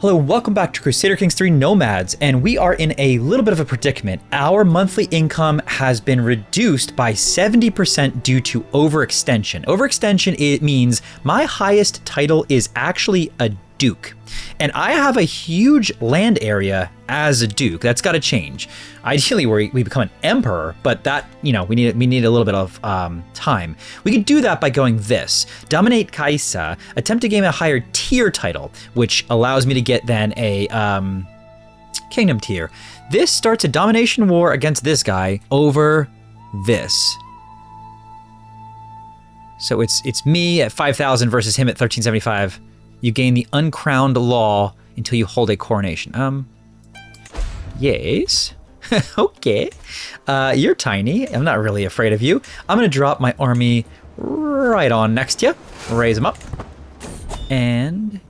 Hello, welcome back to Crusader Kings III Nomads, and we are in a little bit of a predicament. Our monthly income has been reduced by 70% due to overextension. Overextension, it means my highest title is actually a duke. And I have a huge land area as a duke. That's got to change. Ideally, we become an emperor, but that, we need a little bit of time. We could do that by going this. Dominate Kaisa, attempt to gain a higher tier title, which allows me to get then a kingdom tier. This starts a domination war against this guy over this. So it's me at 5,000 versus him at 1375. You gain the uncrowned law until you hold a coronation. Yes. Okay. You're tiny. I'm not really afraid of you. I'm gonna drop my army right on next to you. Raise them up. And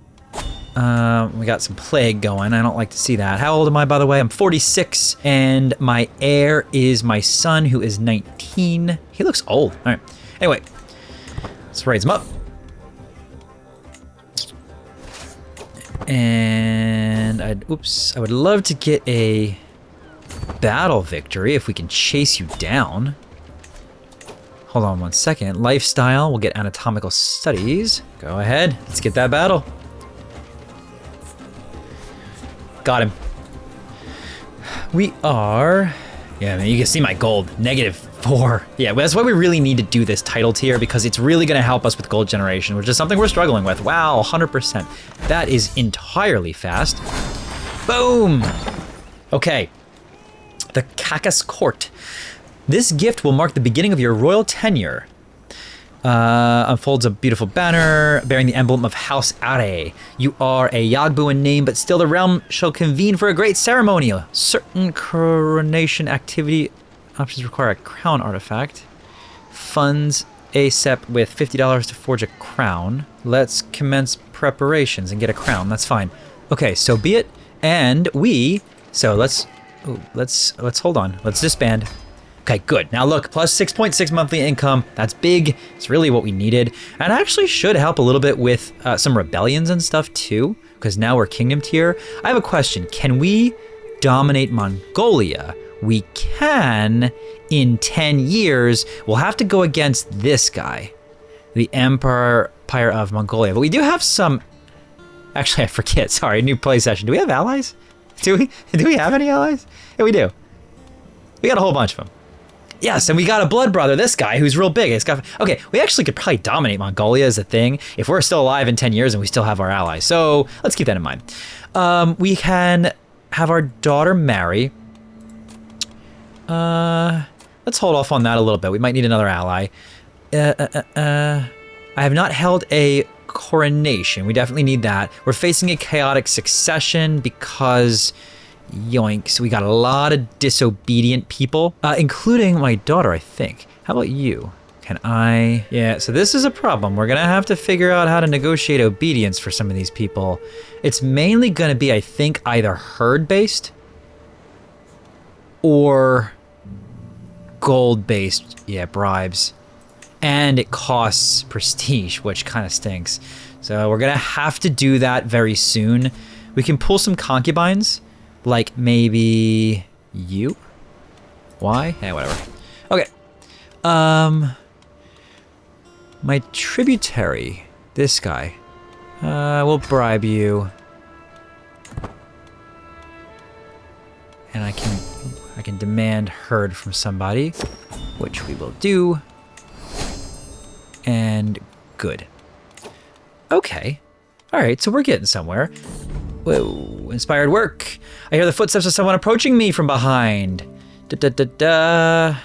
we got some plague going. I don't like to see that. How old am I, by the way? I'm 46, and my heir is my son, who is 19. He looks old. All right. Anyway, let's raise him up. And I would love to get a battle victory if we can chase you down. Hold on one second. Lifestyle, we'll get anatomical studies. Go ahead, let's get that battle. Got him. We are, yeah, man, you can see my gold, -4. Yeah, that's why we really need to do this title tier, because it's really gonna help us with gold generation, which is something we're struggling with. Wow, 100%. That is entirely fast. Boom! Okay, the Cacus Court. This gift will mark the beginning of your royal tenure. Unfolds a beautiful banner bearing the emblem of House Are. You are a Yagbu in name, but still the realm shall convene for a great ceremony. Certain coronation activity options require a crown artifact. Funds ASEP with $50 to forge a crown. Let's commence preparations and get a crown. That's fine. Okay, so be it. And let's hold on. Let's disband. Okay, good. Now look, plus 6.6 monthly income. That's big. It's really what we needed. And actually should help a little bit with some rebellions and stuff too, because now we're kingdom tier. I have a question. Can we dominate Mongolia? We can in 10 years. We'll have to go against this guy, the Empire of Mongolia. But we do have some, actually I forget, sorry, new play session. Do we have allies? Do we have any allies? Yeah, we do. We got a whole bunch of them. Yes, and we got a blood brother, this guy, who's real big. Okay, we actually could probably dominate Mongolia as a thing if we're still alive in 10 years and we still have our allies. So let's keep that in mind. We can have our daughter marry. Let's hold off on that a little bit. We might need another ally. I have not held a coronation. We definitely need that. We're facing a chaotic succession because, yoinks, we got a lot of disobedient people, including my daughter, I think. How about you? Can I? Yeah, so this is a problem. We're gonna have to figure out how to negotiate obedience for some of these people. It's mainly gonna be, I think, either herd-based or gold-based, yeah, bribes. And it costs prestige, which kind of stinks. So we're gonna have to do that very soon. We can pull some concubines, like maybe you? Why? Yeah, whatever. Okay. My tributary, this guy. We'll bribe you. And I can demand herd from somebody, which we will do. And good. Okay. All right, so we're getting somewhere. Whoa, inspired work. I hear the footsteps of someone approaching me from behind. Da-da-da-da.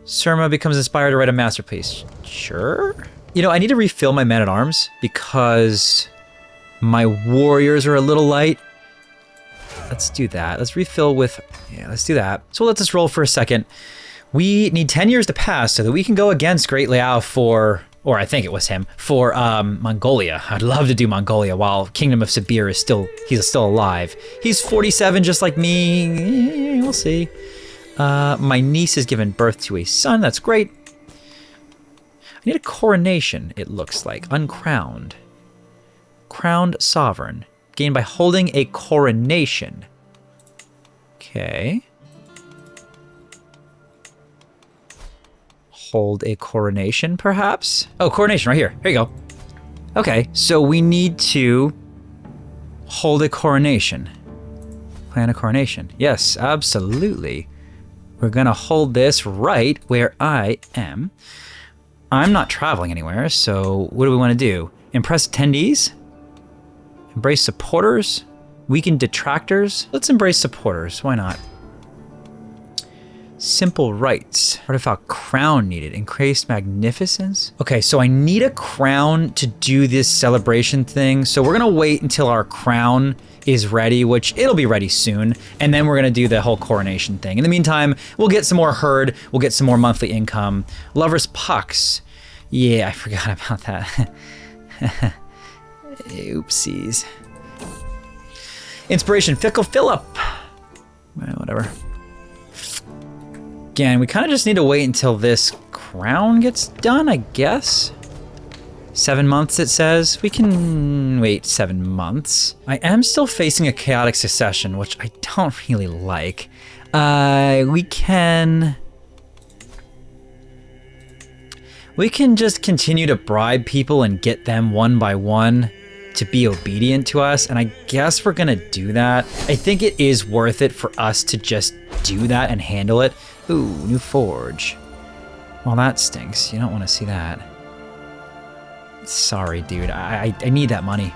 Surma becomes inspired to write a masterpiece. Sure. I need to refill my men-at-arms because my warriors are a little light. Let's do that. Let's refill with, yeah, let's do that. So let us roll for a second. We need 10 years to pass so that we can go against Great Liao for, or I think it was him, for Mongolia. I'd love to do Mongolia while Kingdom of Sibir is he's still alive. He's 47 just like me. We'll see. My niece has given birth to a son. That's great. I need a coronation, it looks like. Uncrowned. crowned sovereign. Gained by holding a coronation. Okay. Hold a coronation, perhaps? Oh, coronation, right here. Here you go. Okay, so we need to hold a coronation. Plan a coronation. Yes, absolutely. We're gonna hold this right where I am. I'm not traveling anywhere, so what do we want to do? Impress attendees? Embrace supporters? Weaken detractors? Let's embrace supporters. Why not? Simple rights. Artifact crown needed. Increased magnificence. Okay, so I need a crown to do this celebration thing. So we're gonna wait until our crown is ready, which it'll be ready soon. And then we're gonna do the whole coronation thing. In the meantime, we'll get some more herd. We'll get some more monthly income. Lover's pucks. Yeah, I forgot about that. Oopsies. Inspiration, Fickle Phillip. Well, whatever. Again, we kind of just need to wait until this crown gets done, I guess. 7 months, it says. We can wait 7 months. I am still facing a chaotic succession, which I don't really like. We can just continue to bribe people and get them one by one to be obedient to us, and I guess we're gonna do that. I think it is worth it for us to just do that and handle it. Ooh, new forge. Well, that stinks. You don't want to see that. Sorry, dude. I need that money.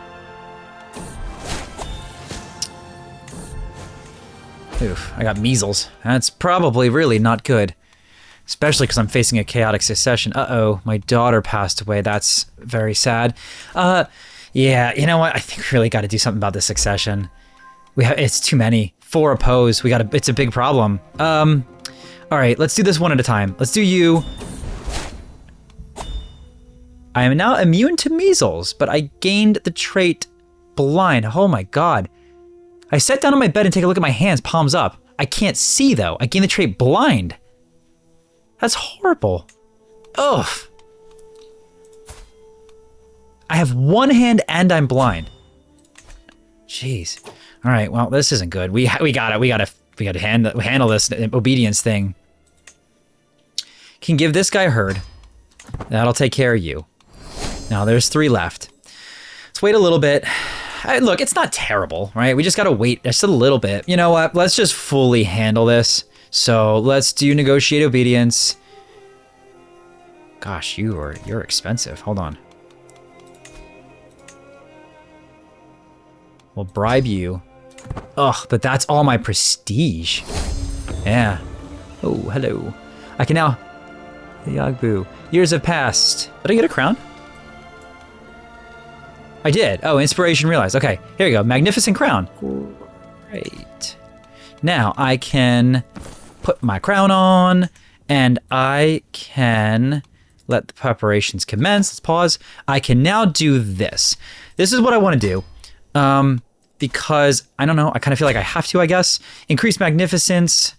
Oof, I got measles. That's probably really not good. Especially because I'm facing a chaotic succession. Uh-oh, my daughter passed away. That's very sad. Yeah, you know what? I think we really got to do something about this succession. It's too many. 4 opposed. It's a big problem. All right, let's do this one at a time. Let's do you. I am now immune to measles, but I gained the trait blind. Oh my God. I sat down on my bed and take a look at my hands, palms up. I can't see though. I gained the trait blind. That's horrible. Ugh. I have one hand and I'm blind. Jeez. All right. Well, this isn't good. We gotta handle this obedience thing. Can give this guy a herd. That'll take care of you. Now there's 3 left. Let's wait a little bit. Look, it's not terrible, right? We just gotta wait just a little bit. You know what? Let's just fully handle this. So let's do negotiate obedience. Gosh, you're expensive. Hold on. We'll bribe you. Ugh, but that's all my prestige. Yeah. Oh, hello. I can now... Yagbu. Years have passed. Did I get a crown? I did. Oh, inspiration realized. Okay, here we go. Magnificent crown. Great. Now I can put my crown on, and I can let the preparations commence. Let's pause. I can now do this. This is what I want to do. Because, I don't know, I kind of feel like I have to, I guess. Increase magnificence.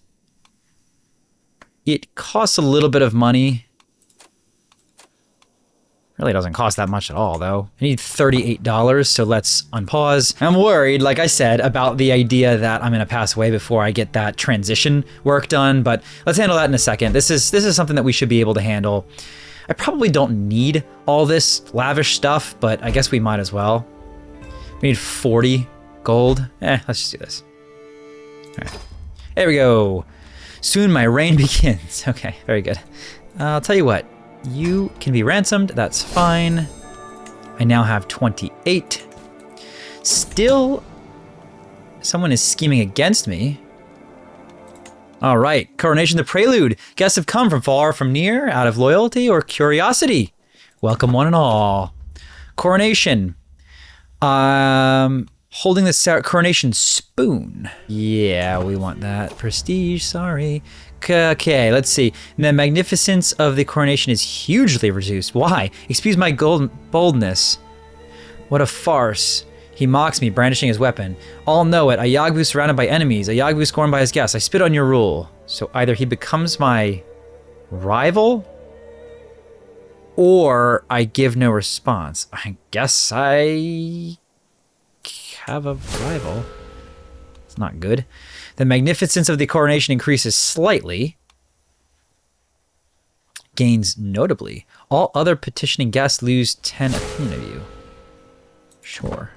It costs a little bit of money. Really doesn't cost that much at all, though. I need $38, so let's unpause. I'm worried, like I said, about the idea that I'm going to pass away before I get that transition work done, but let's handle that in a second. This is something that we should be able to handle. I probably don't need all this lavish stuff, but I guess we might as well. We need 40 gold. Let's just do this. All right. There we go. Soon my reign begins. Okay, very good. I'll tell you what. You can be ransomed. That's fine. I now have 28. Still, someone is scheming against me. All right. Coronation the Prelude. Guests have come from far, from near, out of loyalty or curiosity. Welcome one and all. Coronation. Holding the coronation spoon. Yeah, we want that. Prestige, sorry. Okay, let's see. The magnificence of the coronation is hugely reduced. Why? Excuse my boldness. What a farce. He mocks me, brandishing his weapon. All know it. A Yagbu surrounded by enemies. A Yagbu scorned by his guests. I spit on your rule. So either he becomes my rival, or I give no response. I guess I have a rival. It's not good. The magnificence of the coronation increases slightly. Gains notably. All other petitioning guests lose 10 opinion of you. Sure.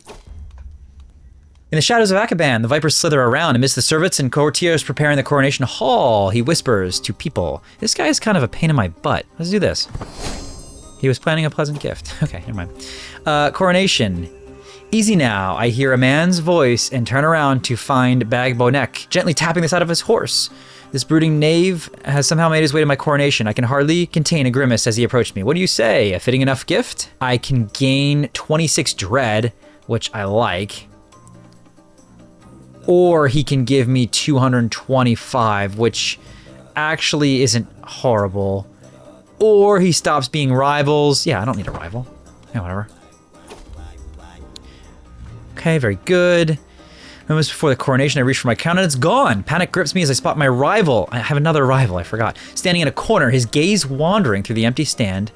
In the shadows of Akaban, the vipers slither around amidst the servants and courtiers preparing the coronation hall. He whispers to people. This guy is kind of a pain in my butt. Let's do this. He was planning a pleasant gift. Okay, never mind. Coronation. Easy now. I hear a man's voice and turn around to find Bagbonek gently tapping the side of his horse. This brooding knave has somehow made his way to my coronation. I can hardly contain a grimace as he approached me. What do you say? A fitting enough gift? I can gain 26 dread, which I like. Or he can give me 225, which actually isn't horrible. Or he stops being rivals. Yeah, I don't need a rival. Yeah, whatever. Okay, very good. Moments before the coronation, I reach for my crown and it's gone. Panic grips me as I spot my rival. I have another rival, I forgot. Standing in a corner, his gaze wandering through the empty stand.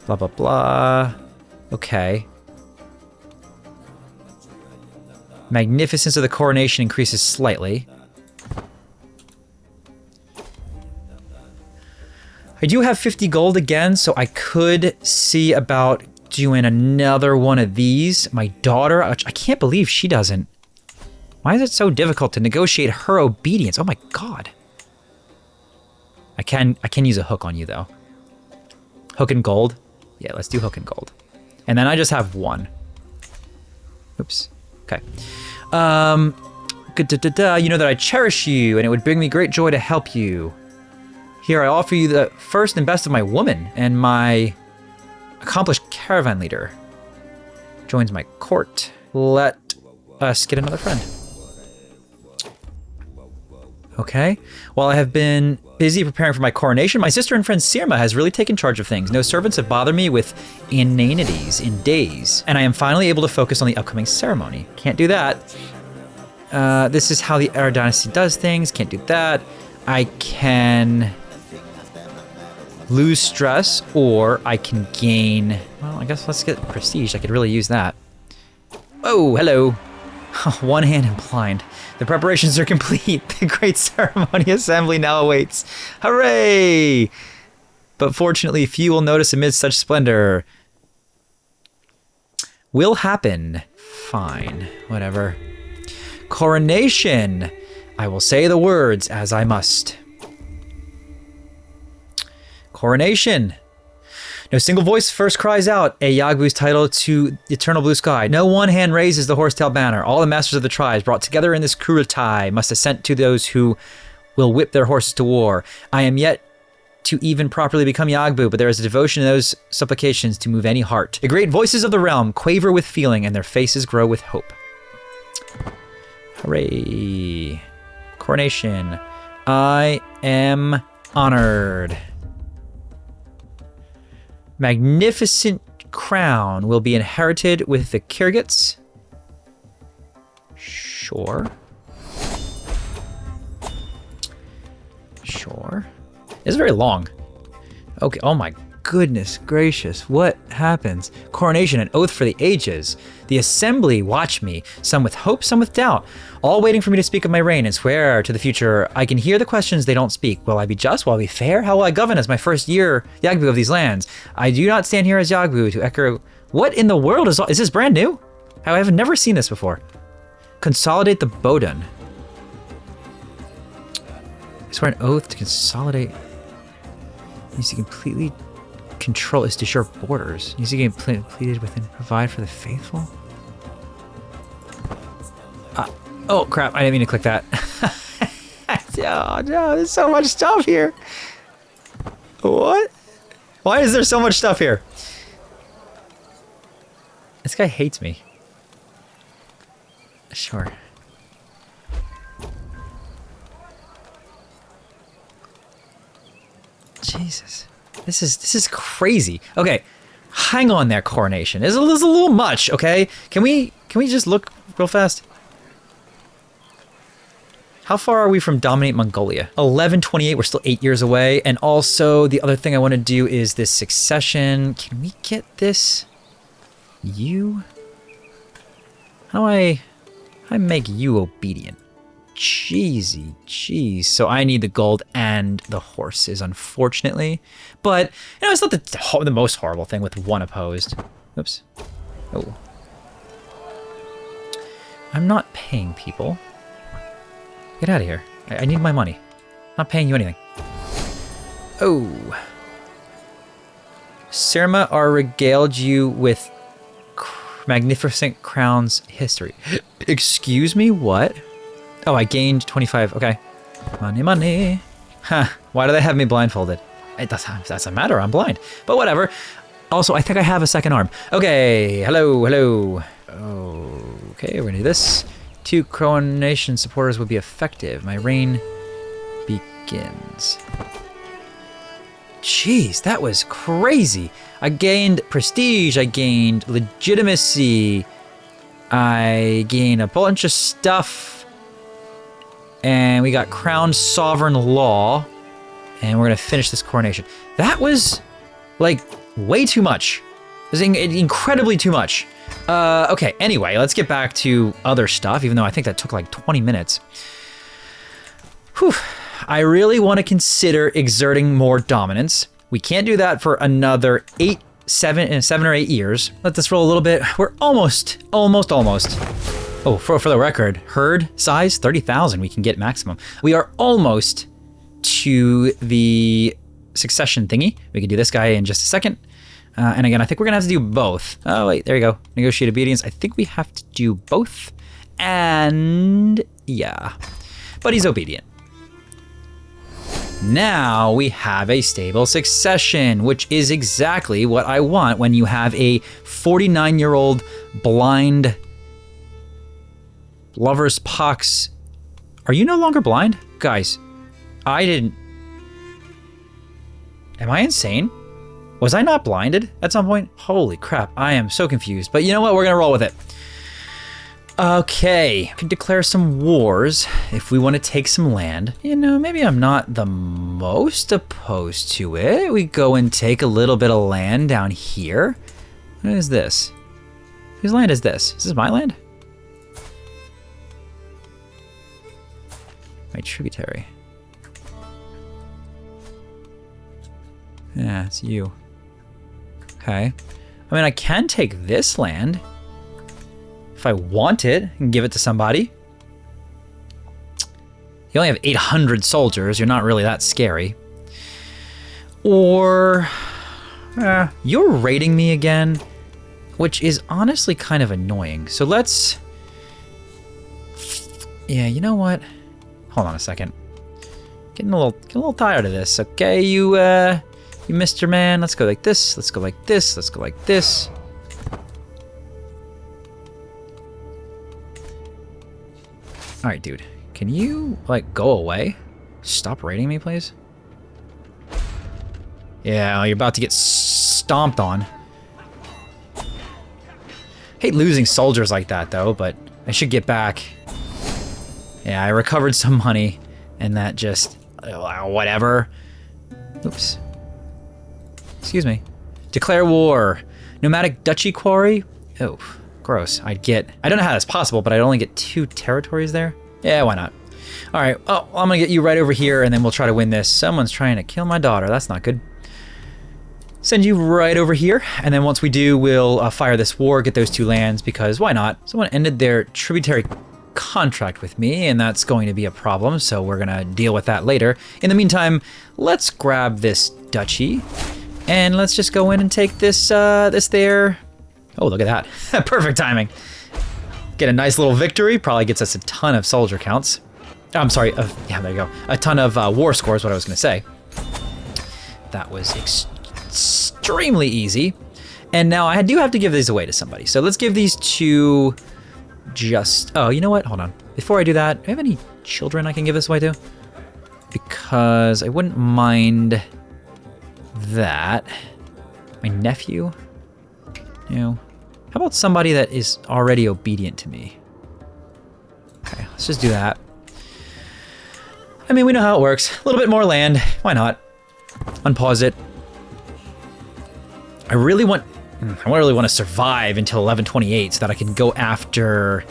Blah, blah, blah. Okay. Magnificence of the coronation increases slightly. I do have 50 gold again, so I could see about doing another one of these. My daughter, I can't believe she doesn't. Why is it so difficult to negotiate her obedience? Oh my god. I can use a hook on you though. Hook and gold? Yeah, let's do hook and gold. And then I just have one. Oops. Okay. You know that I cherish you and it would bring me great joy to help you. Here I offer you the first and best of my woman and my accomplished caravan leader. Joins my court. Let us get another friend. Okay. While I have been busy preparing for my coronation, my sister and friend Sirma has really taken charge of things. No servants have bothered me with inanities in days, and I am finally able to focus on the upcoming ceremony. Can't do that. This is how the Era Dynasty does things. Can't do that. I can lose stress, or I can gain... Well, I guess let's get prestige. I could really use that. Oh, hello. One hand and blind. The preparations are complete. The great ceremony assembly now awaits. Hooray! But fortunately, few will notice amid such splendor. Will happen. Fine. Whatever. Coronation. I will say the words as I must. Coronation. No single voice first cries out a Yagbu's title to the eternal blue sky. No one hand raises the horsetail banner. All the masters of the tribes brought together in this Kurutai must assent to those who will whip their horses to war. I am yet to even properly become Yagbu, but there is a devotion in those supplications to move any heart. The great voices of the realm quaver with feeling and their faces grow with hope. Hooray. Coronation. I am honored. Magnificent crown will be inherited with the Kirgits. Sure. Sure. It's very long. Okay, oh my goodness gracious. What happens? Coronation, an oath for the ages. The assembly watch me, some with hope, some with doubt, all waiting for me to speak of my reign and swear to the future. I can hear the questions they don't speak. Will I be just? Will I be fair? How will I govern as my first year Yagbu of these lands? I do not stand here as Yagbu to echo. What in the world is this brand new? I have never seen this before. Consolidate the Bodun. I swear an oath to consolidate. Needs to completely control is to share borders. Needs to get completed within provide for the faithful. Oh crap, I didn't mean to click that. Oh no, there's so much stuff here. What? Why is there so much stuff here? This guy hates me. Sure. Jesus. This is crazy. Okay, hang on there, Coronation. This is a little much, okay? Can we just look real fast? How far are we from dominate Mongolia? 1128, we're still 8 years away. And also, the other thing I want to do is this succession. Can we get this? You? How do I make you obedient? Cheesy, jeez. So I need the gold and the horses, unfortunately. But, you know, it's not the most horrible thing with one opposed. Oops. Oh. I'm not paying people. Get out of here. I need my money. I'm not paying you anything. Oh. Sirma are regaled you with magnificent crowns history. Excuse me, what? Oh, I gained 25. Okay. Money, money. Huh. Why do they have me blindfolded? It doesn't matter. I'm blind. But whatever. Also, I think I have a second arm. Okay. Hello, hello. Okay, we're gonna do this. 2 Coronation supporters will be effective. My reign begins. Jeez, that was crazy. I gained prestige. I gained legitimacy. I gained a bunch of stuff. And we got crowned sovereign law. And we're gonna finish this coronation. That was like way too much. It was incredibly too much. Okay, anyway, let's get back to other stuff, even though I think that took like 20 minutes. Whew. I really want to consider exerting more dominance. We can't do that for another 7 or 8 years. Let this roll a little bit. We're almost. Oh, for the record, herd size, 30,000 we can get maximum. We are almost to the succession thingy. We can do this guy in just a second. And again, I think we're gonna have to do both. Oh wait, there you go. Negotiate obedience. I think we have to do both. And yeah, but he's obedient. Now we have a stable succession, which is exactly what I want when you have a 49-year-old blind lover's pox. Are you no longer blind? Guys, I didn't... Am I insane? Was I not blinded at some point? Holy crap, I am so confused. But you know what? We're gonna roll with it. Okay, we can declare some wars if we want to take some land. You know, maybe I'm not the most opposed to it. We go and take a little bit of land down here. What is this? Whose land is this? Is this my land? My tributary. Yeah, it's you. Okay. I mean, I can take this land if I want it and give it to somebody. You only have 800 soldiers. You're not really that scary. Or you're raiding me again, which is honestly kind of annoying. So let's... Yeah, you know what? Hold on a second. Getting a little tired of this. Okay, you Mr. Man. Let's go like this. Let's go like this. Let's go like this. All right, dude. Can you, like, go away? Stop raiding me, please? Yeah, you're about to get stomped on. Hate losing soldiers like that, though, but I should get back. Yeah, I recovered some money, and that just... whatever. Oops. Excuse me. Declare war. Nomadic duchy quarry? Oh, gross. I don't know how that's possible, but I'd only get 2 territories there. Yeah, why not? All right. Oh, I'm gonna get you right over here, and then we'll try to win this. Someone's trying to kill my daughter. That's not good. Send you right over here, and then once we do, we'll fire this war, get those 2 lands, because why not? Someone ended their tributary contract with me, and that's going to be a problem, so we're gonna deal with that later. In the meantime, let's grab this duchy, and let's just go in and take this there. Oh, look at that. Perfect timing. Get a nice little victory. Probably gets us a ton of soldier counts. I'm sorry. Yeah, there you go. A ton of war scores, what I was going to say. That was extremely easy. And now I do have to give these away to somebody. So let's give these to just... Oh, you know what? Hold on. Before I do that, do I have any children I can give this away to? Because I wouldn't mind that. My nephew? You know, how about somebody that is already obedient to me? Okay, let's just do that. I mean, we know how it works. A little bit more land. Why not? Unpause it. I really want I really want to survive until 1128 so that I can go after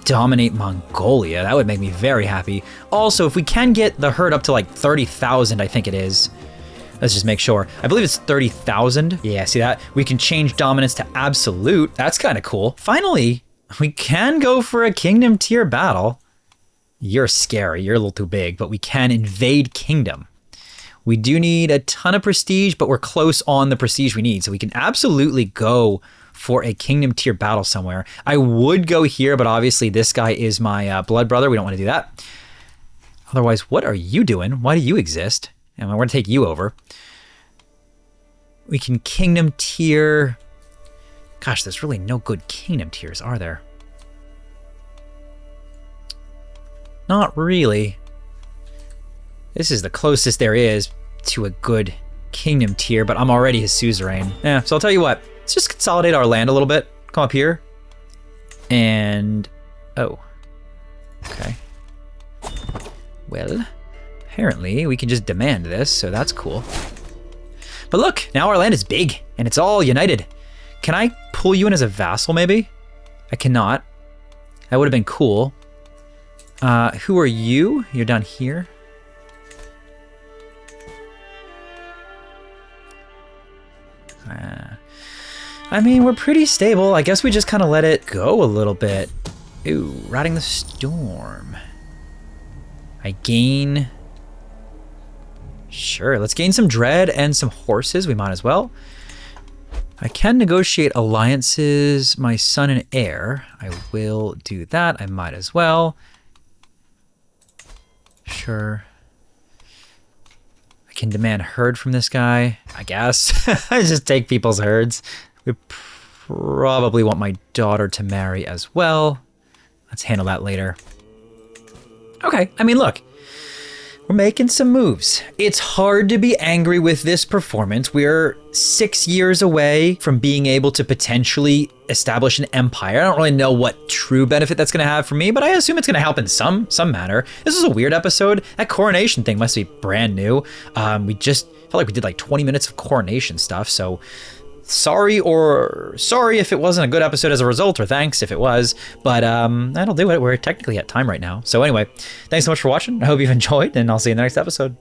dominate Mongolia. That would make me very happy. Also, if we can get the herd up to like 30,000, I think it is. Let's just make sure. I believe it's 30,000. Yeah, see that? We can change dominance to absolute. That's kind of cool. Finally, we can go for a kingdom tier battle. You're scary. You're a little too big, but we can invade kingdom. We do need a ton of prestige, but we're close on the prestige we need. So we can absolutely go for a kingdom tier battle somewhere. I would go here, but obviously this guy is my blood brother. We don't want to do that. Otherwise, what are you doing? Why do you exist? And we're going to take you over. We can kingdom tier. Gosh, there's really no good kingdom tiers, are there? Not really. This is the closest there is to a good kingdom tier, but I'm already his suzerain. Yeah, so I'll tell you what. Let's just consolidate our land a little bit. Come up here. And... oh. Okay. Well, apparently we can just demand this, so that's cool. But look, now our land is big, and it's all united. Can I pull you in as a vassal, maybe? I cannot. That would have been cool. Who are you? You're down here. I mean, we're pretty stable. I guess we just kind of let it go a little bit. Ooh, riding the storm. I gain... sure, let's gain some dread and some horses. We might as well. I can negotiate alliances, my son and heir. I will do that. I might as well. Sure. I can demand herd from this guy, I guess. I just take people's herds. We probably want my daughter to marry as well. Let's handle that later. Okay, I mean, look. We're making some moves. It's hard to be angry with this performance. We're 6 years away from being able to potentially establish an empire. I don't really know what true benefit that's going to have for me, but I assume it's going to help in some manner. This is a weird episode. That coronation thing must be brand new. We just felt like we did like 20 minutes of coronation stuff, so sorry if it wasn't a good episode as a result, or thanks if it was, but that'll do it. We're technically at time right now. So anyway, thanks so much for watching. I hope you've enjoyed, and I'll see you in the next episode.